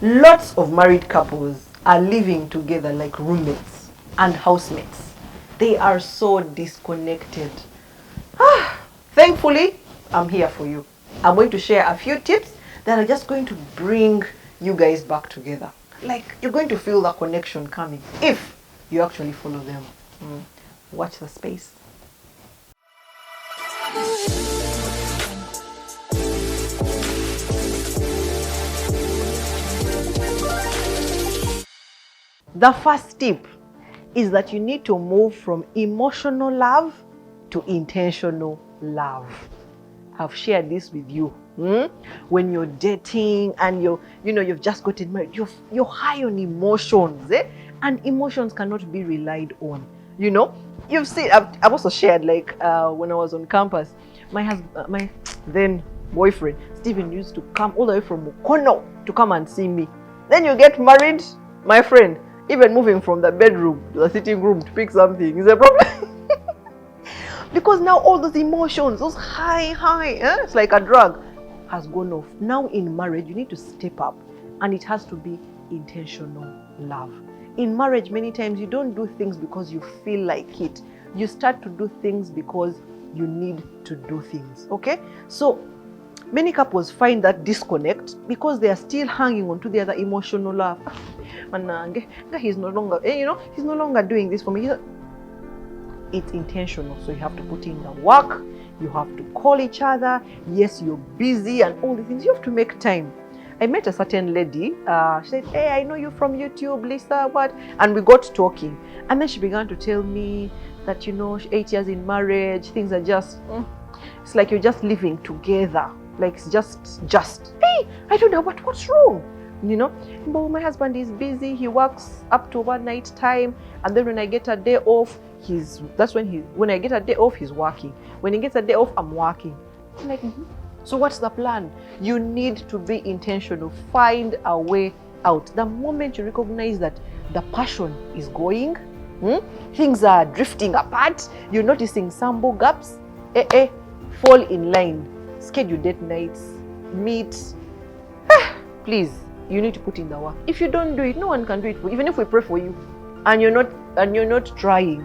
Lots of married couples are living together like roommates and housemates. They are so disconnected. Thankfully, I'm here for you. I'm going to share a few tips that are just going to bring you guys back together. Like, you're going to feel the connection coming if you actually follow them. Watch the space. The first tip is that you need to move from emotional love to intentional love. I've shared this with you. When you're dating and you've just gotten married, you're high on emotions, and emotions cannot be relied on. You've seen. I've also shared, like, when I was on campus, my then boyfriend Stephen used to come all the way from Mukono to come and see me. Then you get married, my friend. Even moving from the bedroom to the sitting room to pick something is a problem. Because now all those emotions, those high, it's like a drug, has gone off. Now in marriage, you need to step up, and it has to be intentional love. In marriage, many times you don't do things because you feel like it. You start to do things because you need to do things, okay? So many couples find that disconnect because they are still hanging on to the other emotional love. And he's no longer, he's no longer doing this for me. It's intentional, so you have to put in the work. You have to call each other. Yes, you're busy and all the things. You have to make time. I met a certain lady. She said, "Hey, I know you from YouTube, Lisa, what?" And we got talking. And then she began to tell me that, 8 years in marriage, things are just, it's like you're just living together. Like, it's just, hey, I don't know what's wrong. But my husband is busy. He works up to one night time. And then when I get a day off, when I get a day off, he's working. When he gets a day off, I'm working. I'm like, So what's the plan? You need to be intentional. Find a way out. The moment you recognize that the passion is going, things are drifting apart, you're noticing some gaps, fall in line. Schedule date nights, meet. Please, you need to put in the work. If you don't do it, no one can do it for you. Even if we pray for you, and you're not trying,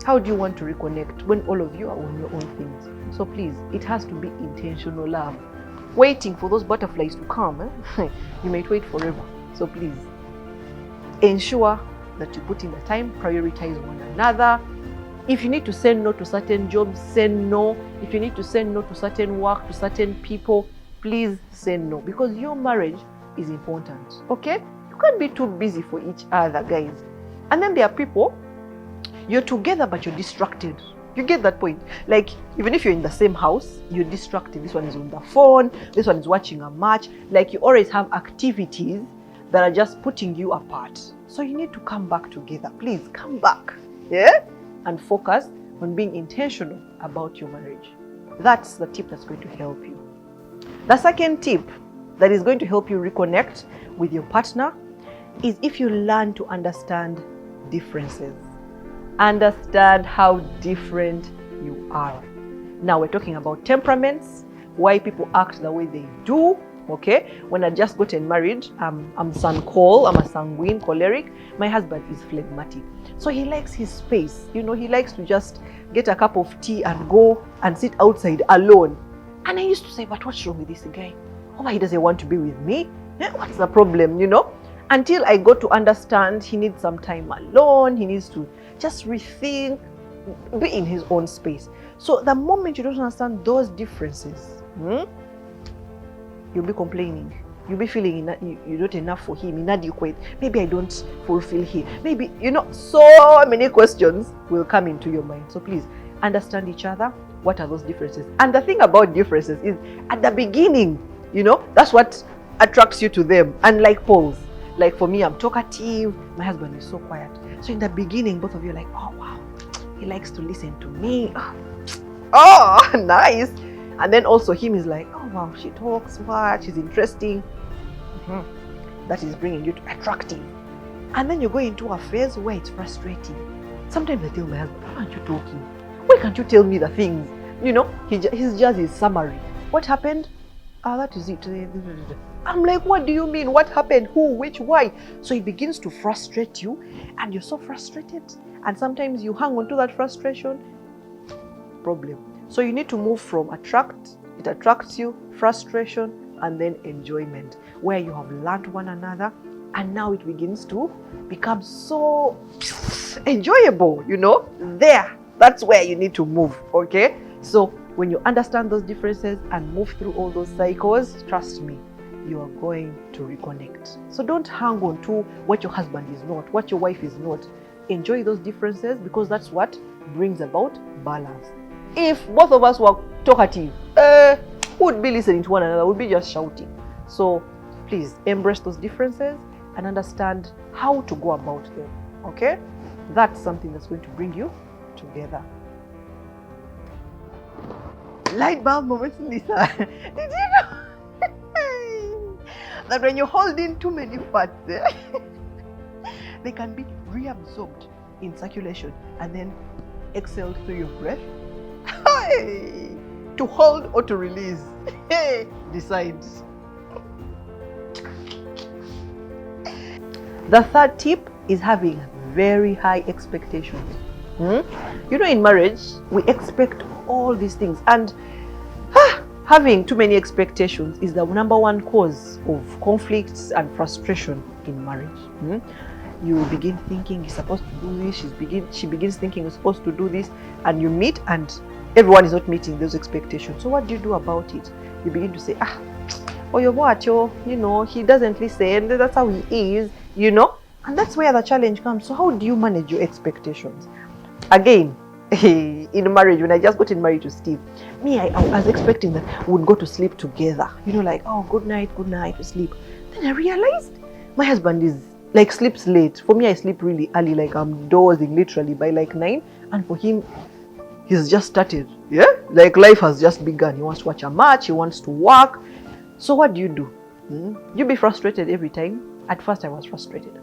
how do you want to reconnect when all of you are on your own things? So please, it has to be intentional love. Waiting for those butterflies to come, you might wait forever. So please, ensure that you put in the time, prioritize one another. If you need to say no to certain jobs, say no. If you need to say no to certain work, to certain people, please say no, because your marriage is important, okay? You can't be too busy for each other, guys. And then there are people, you're together but you're distracted. You get that point? Like, even if you're in the same house, you're distracted. This one is on the phone, this one is watching a match. Like, you always have activities that are just putting you apart. So you need to come back together. Please come back, and focus on being intentional about your marriage. That's the tip that's going to help you. The second tip that is going to help you reconnect with your partner is if you learn to understand differences. Understand how different you are. Now we're talking about temperaments, why people act the way they do. Okay, when I just gotten married, I'm I'm a sanguine, choleric. My husband is phlegmatic. So he likes his space. He likes to just get a cup of tea and go and sit outside alone. And I used to say, but what's wrong with this guy? Why he doesn't want to be with me? What's the problem, Until I got to understand he needs some time alone. He needs to just rethink, be in his own space. So the moment you don't understand those differences, you'll be complaining. You'll be feeling you're not enough for him, inadequate. Maybe I don't fulfill him. Maybe, so many questions will come into your mind. So please, understand each other. What are those differences? And the thing about differences is, at the beginning, that's what attracts you to them. Unlike poles. Like for me, I'm talkative. My husband is so quiet. So in the beginning, both of you are like, oh, wow, he likes to listen to me. Oh, nice. And then also him is like, oh, wow, she talks much, she's interesting. That is bringing you to attractive. And then you go into a phase where it's frustrating. Sometimes I tell my husband, why aren't you talking? Why can't you tell me the things? He's just his summary. What happened? That is it. I'm like, what do you mean? What happened? Who? Which? Why? So it begins to frustrate you, and you're so frustrated. And sometimes you hang on to that frustration. Problem. So you need to move from it attracts you, frustration, and then enjoyment, where you have learned one another, and now it begins to become so enjoyable, That's where you need to move, okay? So when you understand those differences and move through all those cycles, trust me, you are going to reconnect. So don't hang on to what your husband is not, what your wife is not. Enjoy those differences, because that's what brings about balance. If both of us were talkative, who would be listening to one another? Would be just shouting. So please embrace those differences and understand how to go about them, okay? That's something that's going to bring you together. Light bulb moments, Lisa. Did you know that when you hold in too many fats, they can be reabsorbed in circulation and then exhaled through your breath? To hold or to release? Decide. The third tip is having very high expectations. In marriage, we expect all these things, and having too many expectations is the number one cause of conflicts and frustration in marriage. You begin thinking he's supposed to do this, she begins thinking you're supposed to do this, and you meet and everyone is not meeting those expectations. So what do you do about it? You begin to say, he doesn't listen, that's how he is, and that's where the challenge comes. So how do you manage your expectations? Again, in marriage, when I just got married to Steve, I was expecting that we would go to sleep together, good night, we sleep. Then I realized my husband is sleeps late. For me, I sleep really early, I'm dozing literally by 9, and for him, he's just started, life has just begun. He wants to watch a match, he wants to work. So what do? You be frustrated every time. At first I was frustrated.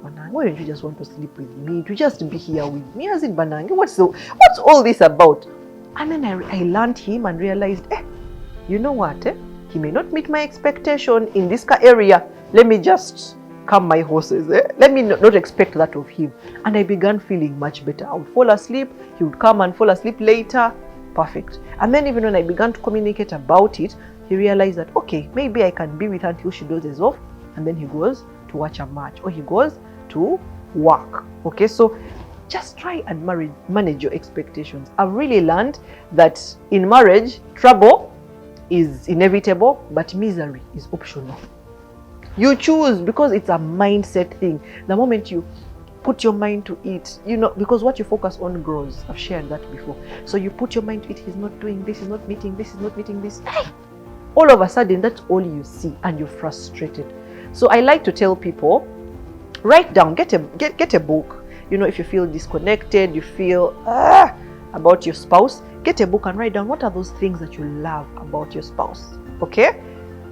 Banang, why don't you just want to sleep with me, to just be here with me? As in, Banang, what's all this about? And then I learned him and realized, you know what? He may not meet my expectation in this area. Let me just calm my horses. Let me not expect that of him. And I began feeling much better. I would fall asleep. He would come and fall asleep later. Perfect. And then even when I began to communicate about it, he realized that, okay, maybe I can be with her until she dozes off. And then he goes to watch a match, or he goes to work. Okay, so just try and manage your expectations. I've really learned that in marriage, trouble is inevitable, but misery is optional. You choose, because it's a mindset thing. The moment you put your mind to it, because what you focus on grows. I've shared that before. So you put your mind to it, he's not doing this, he's not meeting this, he's not meeting this. All of a sudden, that's all you see, and you're frustrated. So I like to tell people, write down, get a book. If you feel disconnected, you feel about your spouse, get a book and write down what are those things that you love about your spouse. Okay?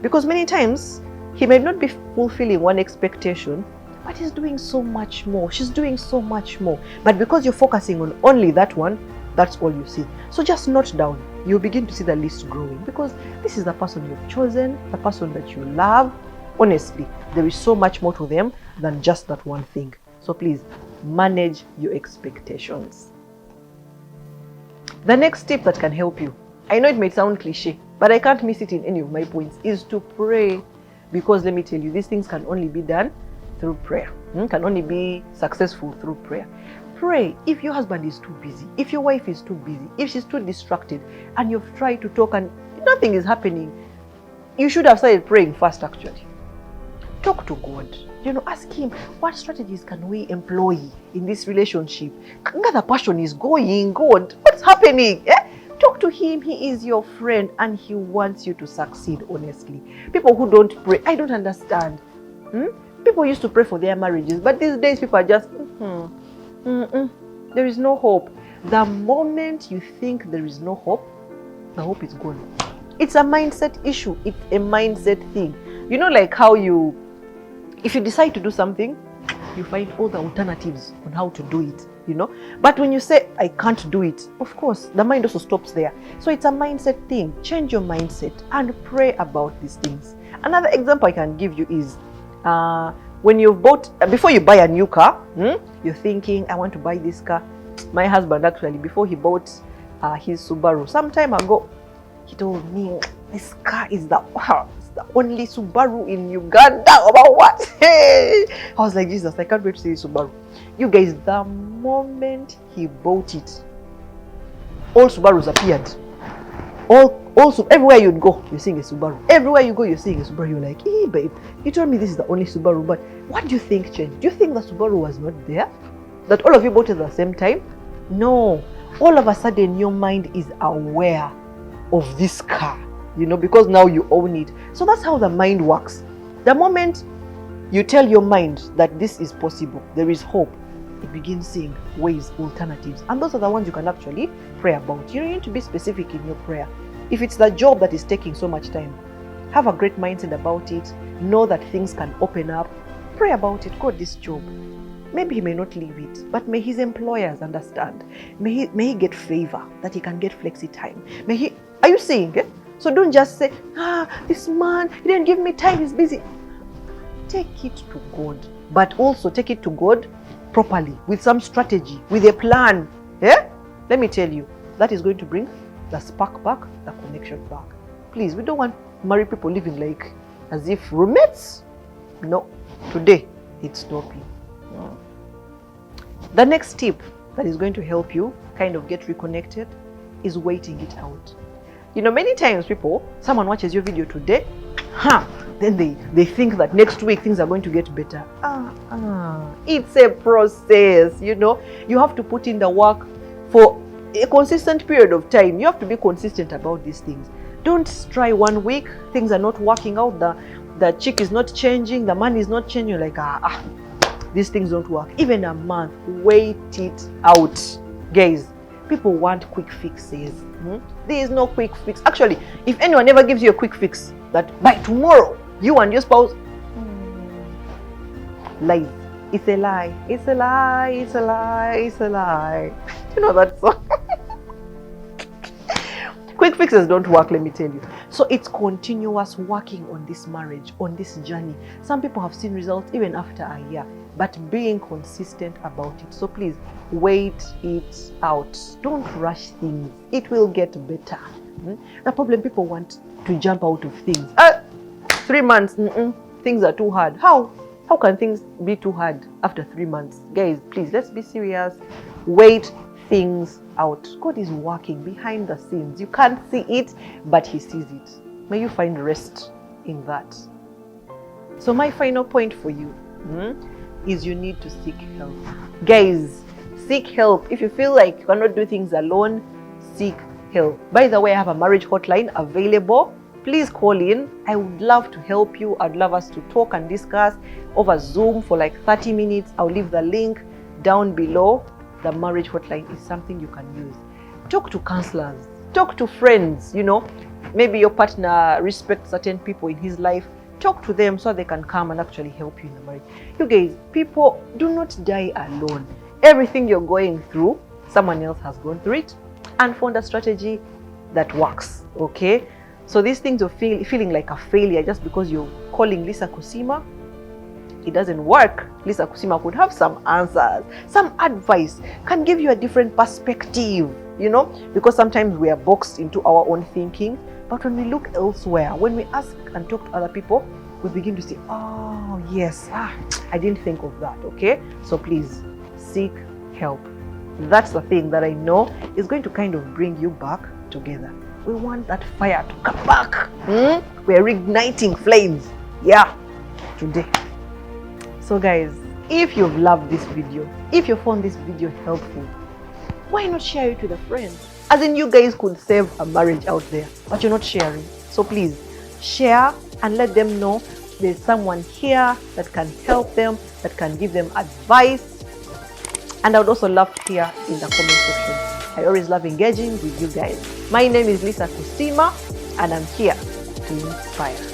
Because many times he may not be fulfilling one expectation, but he's doing so much more. She's doing so much more. But because you're focusing on only that one, that's all you see. So just note down. You'll begin to see the list growing, because this is the person you've chosen, the person that you love. Honestly, there is so much more to them than just that one thing. So please, manage your expectations. The next tip that can help you, I know it may sound cliche, but I can't miss it in any of my points, is to pray. Because let me tell you, these things can only be done through prayer. Can only be successful through prayer. Pray. If your husband is too busy, if your wife is too busy, if she's too distracted, and you've tried to talk and nothing is happening, you should have started praying first, actually. Talk to God. Ask him, what strategies can we employ in this relationship? Another person is going, God, what's happening? Talk to him. He is your friend and he wants you to succeed, honestly. People who don't pray, I don't understand. People used to pray for their marriages, but these days people are just, there is no hope. The moment you think there is no hope, the hope is gone. It's a mindset issue. It's a mindset thing. Like how if you decide to do something, you find all the alternatives on how to do it. you know. But when you say, I can't do it, of course, the mind also stops there. So it's a mindset thing. Change your mindset and pray about these things. Another example I can give you is when you've bought, before you buy a new car, you're thinking, I want to buy this car. My husband, actually, before he bought his Subaru, some time ago, he told me, this car is the only Subaru in Uganda. About what? Hey! I was like, Jesus, I can't wait to see Subaru. You guys, the moment he bought it, all Subarus appeared. Everywhere you'd go, you're seeing a Subaru. Everywhere you go, you're seeing a Subaru. You're like, hey, babe, you told me this is the only Subaru, but what do you think changed? Do you think the Subaru was not there? That all of you bought it at the same time? No. All of a sudden, your mind is aware of this car, you know, because now you own it. So that's how the mind works. The moment you tell your mind that this is possible, there is hope, it begins seeing ways, alternatives. And those are the ones you can actually pray about. You don't need to be specific in your prayer. If it's the job that is taking so much time, have a great mindset about it. Know that things can open up. Pray about it. God, this job, maybe he may not leave it, but may his employers understand. May he get favor, that he can get flexi time. Are you seeing it? So don't just say, this man, he didn't give me time, he's busy. Take it to God, but also take it to God properly, with some strategy, with a plan. Yeah? Let me tell you, that is going to bring the spark back, the connection back. Please, we don't want married people living like as if roommates. No, today it's stopping. No. The next tip that is going to help you kind of get reconnected is waiting it out. You know, many times someone watches your video today, then they think that next week things are going to get better. It's a process, you know. You have to put in the work for a consistent period of time. You have to be consistent about these things. Don't try 1 week, things are not working out, the chick is not changing, the man is not changing. You're like, these things don't work. Even a month, wait it out. Guys, people want quick fixes. There is no quick fix. Actually, if anyone ever gives you a quick fix that by tomorrow you and your spouse, lies. It's a lie. It's a lie. It's a lie. It's a lie. You know that song? Quick fixes don't work, let me tell you. So it's continuous working on this marriage, on this journey. Some people have seen results even after a year, but being consistent about it. So please, wait it out. Don't rush things. It will get better. The problem, people want to jump out of things. 3 months, things are too hard. How can things be too hard after 3 months? Guys, please, let's be serious. Wait things out. God is working behind the scenes. You can't see it, but he sees it. May you find rest in that. So my final point for you is you need to seek help. Guys, seek help. If you feel like you cannot do things alone, seek help. By the way, I have a marriage hotline available. Please call in. I would love to help you. I'd love us to talk and discuss over Zoom for like 30 minutes. I'll leave the link down below. The marriage hotline is something you can use. Talk to counselors. Talk to friends, you know. Maybe your partner respects certain people in his life. Talk to them so they can come and actually help you in the marriage. You guys, people, do not die alone. Everything you're going through, someone else has gone through it and found a strategy that works, okay? So these things of feeling like a failure just because you're calling Lisa Kusiima, it doesn't work. Lisa Kusiima could have some answers, some advice, can give you a different perspective, you know, because sometimes we are boxed into our own thinking. But when we look elsewhere, when we ask and talk to other people, we begin to see, oh yes, I didn't think of that, okay? So please, seek help. That's the thing that I know is going to kind of bring you back together. We want that fire to come back. We're igniting flames, yeah, today. So guys, if you've loved this video, if you found this video helpful, why not share it with a friend? As in, you guys could save a marriage out there, but you're not sharing. So please, share and let them know there's someone here that can help them, that can give them advice. And I would also love to hear in the comment section. I always love engaging with you guys. My name is Lisa Kusiima, and I'm here to inspire.